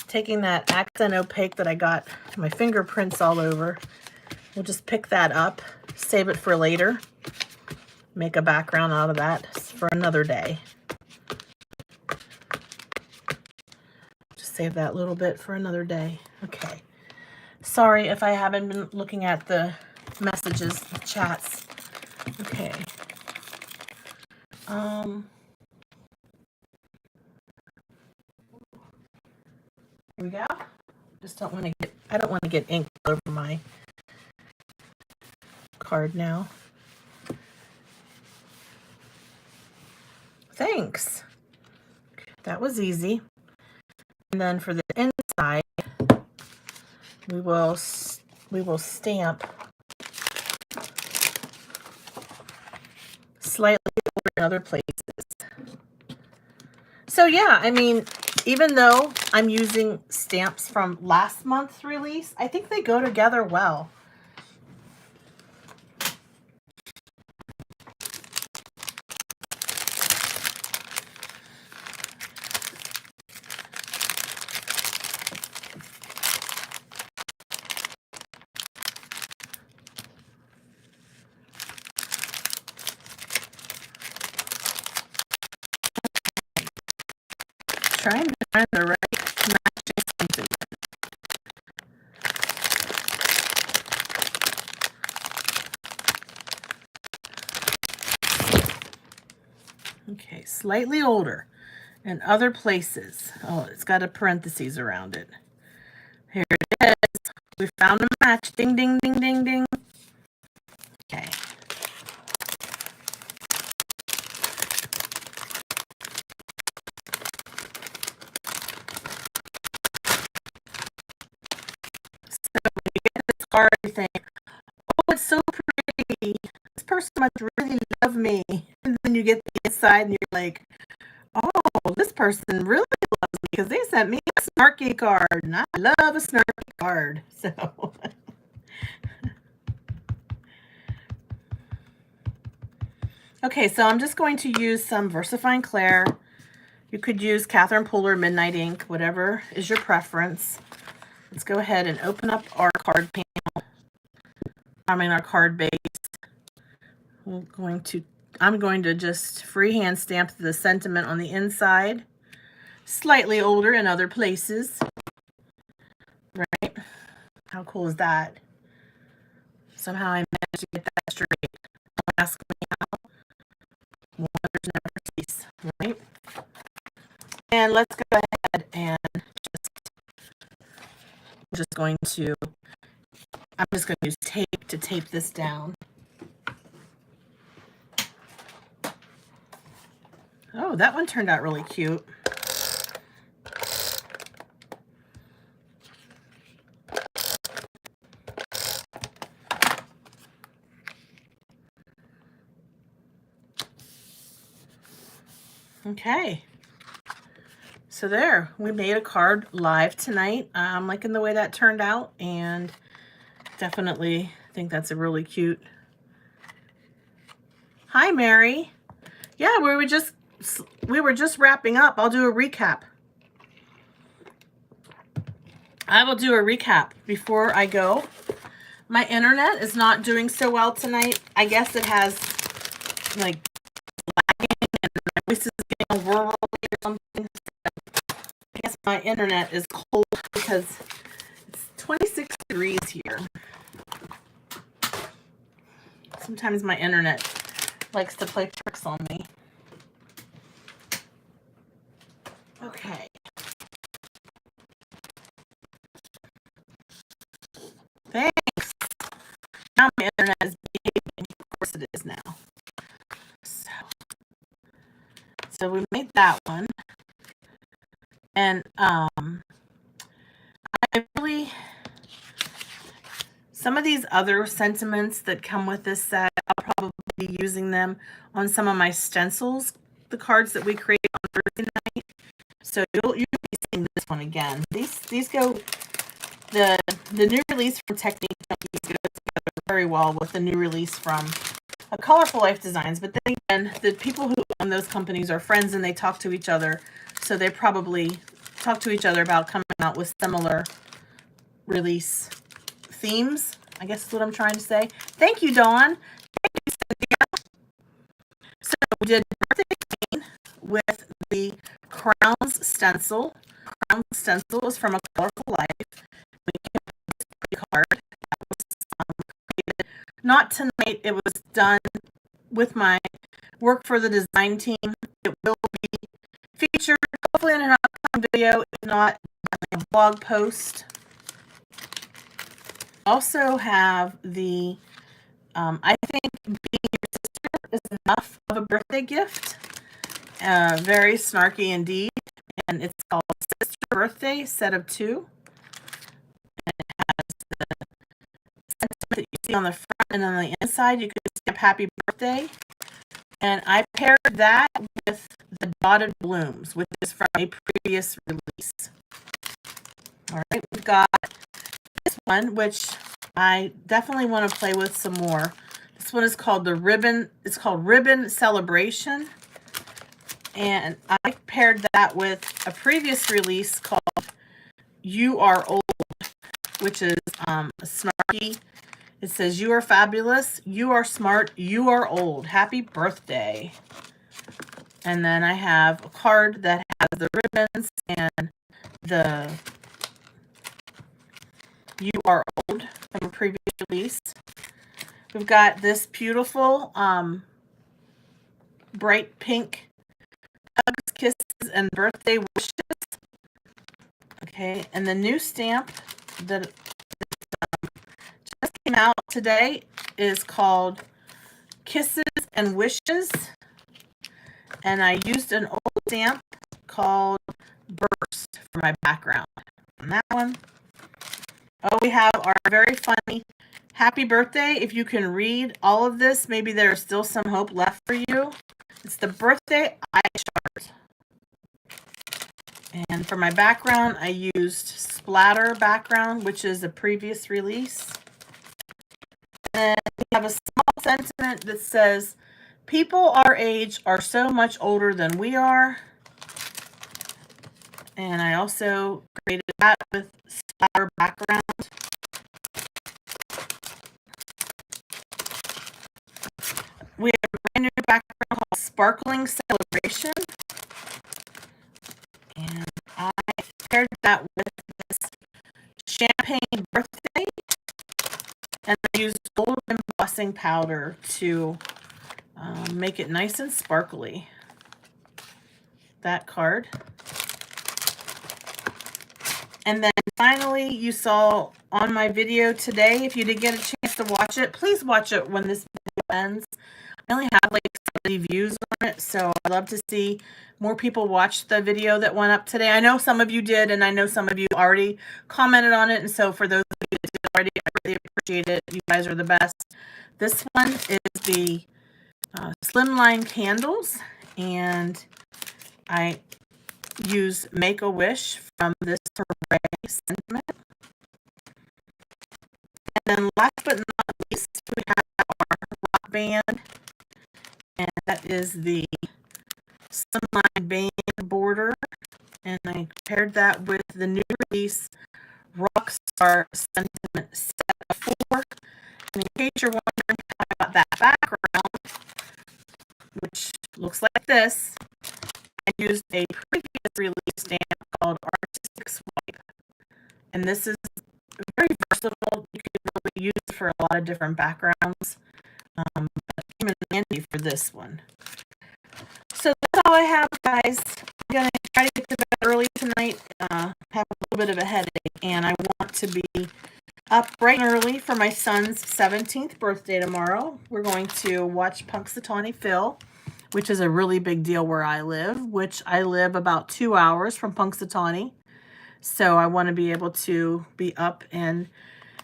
Taking that accent opaque that I got my fingerprints all over, we'll just pick that up, save it for later, make a background out of that for another day. Just save that little bit for another day. Okay. Sorry if I haven't been looking at the messages, the chats. Okay. Here we go. Just don't want to get, I don't want to get ink all over my card now. Thanks. That was easy. And then for the inside, we will stamp slightly over in other places. So yeah, I mean, even though I'm using stamps from last month's release, I think they go together well. Trying to find the right matching something. Okay, slightly older and other places. Oh, it's got a parentheses around it. Here it is. We found a match. Ding, ding, ding, ding, ding. Okay. Card, you think, oh, it's so pretty. This person must really love me. And then you get the inside and you're like, oh, this person really loves me because they sent me a snarky card. And I love a snarky card. So, okay, so I'm just going to use some VersaFine Clair. You could use Catherine Pooler Midnight Ink, whatever is your preference. Let's go ahead and open up our card panel. Our card base. I'm going to just freehand stamp the sentiment on the inside. Slightly older in other places. Right? How cool is that? Somehow I managed to get that straight. Don't ask me how. Wonders never cease. Right? And let's go ahead and I'm just going to use tape to tape this down. Oh, that one turned out really cute. Okay. So there, we made a card live tonight. I'm liking the way that turned out, and definitely think that's a really cute. Hi, Mary. Yeah, we were just wrapping up. I'll do a recap. I will do a recap before I go. My internet is not doing so well tonight. I guess it has like lagging and my voice is getting whirly or something. I guess my internet is cold because it's 26 degrees here. Sometimes my internet likes to play tricks on me. Okay. Thanks. Now my internet is behaving. Of course it is now. So we made that one. And I really, some of these other sentiments that come with this set, I'll probably be using them on some of my stencils, the cards that we create on Thursday night. So you'll be seeing this one again. These go, the new release from Technique Junkies goes together very well with the new release from Colorful Life Designs. But then again, the people who own those companies are friends and they talk to each other. So they probably talk to each other about coming out with similar release themes, I guess is what I'm trying to say. Thank you, Dawn. Thank you, Cynthia. So we did birthday cane with the Crowns stencil. Crowns stencil is from A Colorful Life. We came up with this card that was created not tonight. It was done with my work for the design team. It will be featured hopefully in an upcoming video, if not a blog post. Also have the, I think being your sister is enough of a birthday gift. Very snarky indeed. And it's called Sister Birthday Set of 2. And it has the sentiment that you see on the front, and on the inside you can stamp Happy Birthday. And I paired that with the Dotted Blooms, which is from a previous release. All right, we've got this one, which I definitely want to play with some more. This one is called the Ribbon. It's called Ribbon Celebration. And I paired that with a previous release called You Are Old, which is snarky. It says, you are fabulous, you are smart, you are old. Happy birthday. And then I have a card that has the ribbons and the You Are Old from a previous release. We've got this beautiful bright pink hugs, kisses, and birthday wishes. Okay, and the new stamp that just came out today is called Kisses and Wishes. And I used an old stamp called Burst for my background on that one. Oh, we have our very funny happy birthday. If you can read all of this, maybe there's still some hope left for you. It's the birthday eye chart. And for my background, I used Spatter Background, which is a previous release. And we have a small sentiment that says, people our age are so much older than we are. And I also created that with Spatter Background. We have a brand new background called Sparkling Celebration. And I paired that with this Champagne Birthday. And I used gold embossing powder to make it nice and sparkly. That card. And then finally, you saw on my video today, if you did get a chance to watch it, please watch it when this video ends. I only have like 70 views on it, so I'd love to see more people watch the video that went up today. I know some of you did, and I know some of you already commented on it, and so for those of you that did already, I really appreciate it. You guys are the best. This one is the Slimline Candles, and I use Make-A-Wish from this Hooray sentiment. And then last but not least, we have our rock band, and that is the Slimline band border, and I paired that with the new release Rockstar Sentiment Set of 4. And in case you're wondering how I got that background, which looks like this, I used a previous release stamp called Artistic Swipe. And this is very versatile. You can really use it for a lot of different backgrounds. But and Andy for this one. So that's all I have, guys. I'm going to try to get to bed early tonight. Have a little bit of a headache, and I want to be up bright and early for my son's 17th birthday tomorrow. We're going to watch Punxsutawney Phil, which is a really big deal where I live, which I live about 2 hours from Punxsutawney. So I want to be able to be up and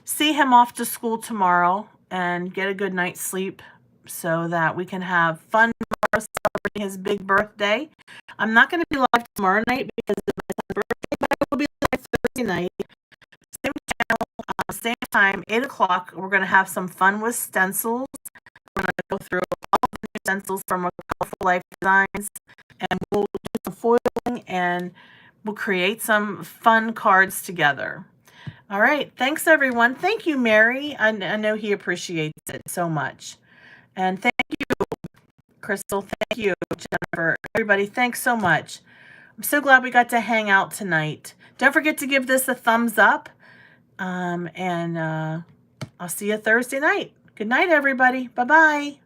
see him off to school tomorrow and get a good night's sleep so that we can have fun tomorrow celebrating his big birthday. I'm not going to be live tomorrow night because of my son's birthday, but I will be live Thursday night. Same channel, same time, 8 o'clock. We're going to have some fun with stencils. We're going to go through all the new stencils from Colorful Life Designs, and we'll do some foiling, and we'll create some fun cards together. All right. Thanks, everyone. Thank you, Mary. I know he appreciates it so much. And thank you, Crystal. Thank you, Jennifer. Everybody, thanks so much. I'm so glad we got to hang out tonight. Don't forget to give this a thumbs up. And I'll see you Thursday night. Good night, everybody. Bye-bye.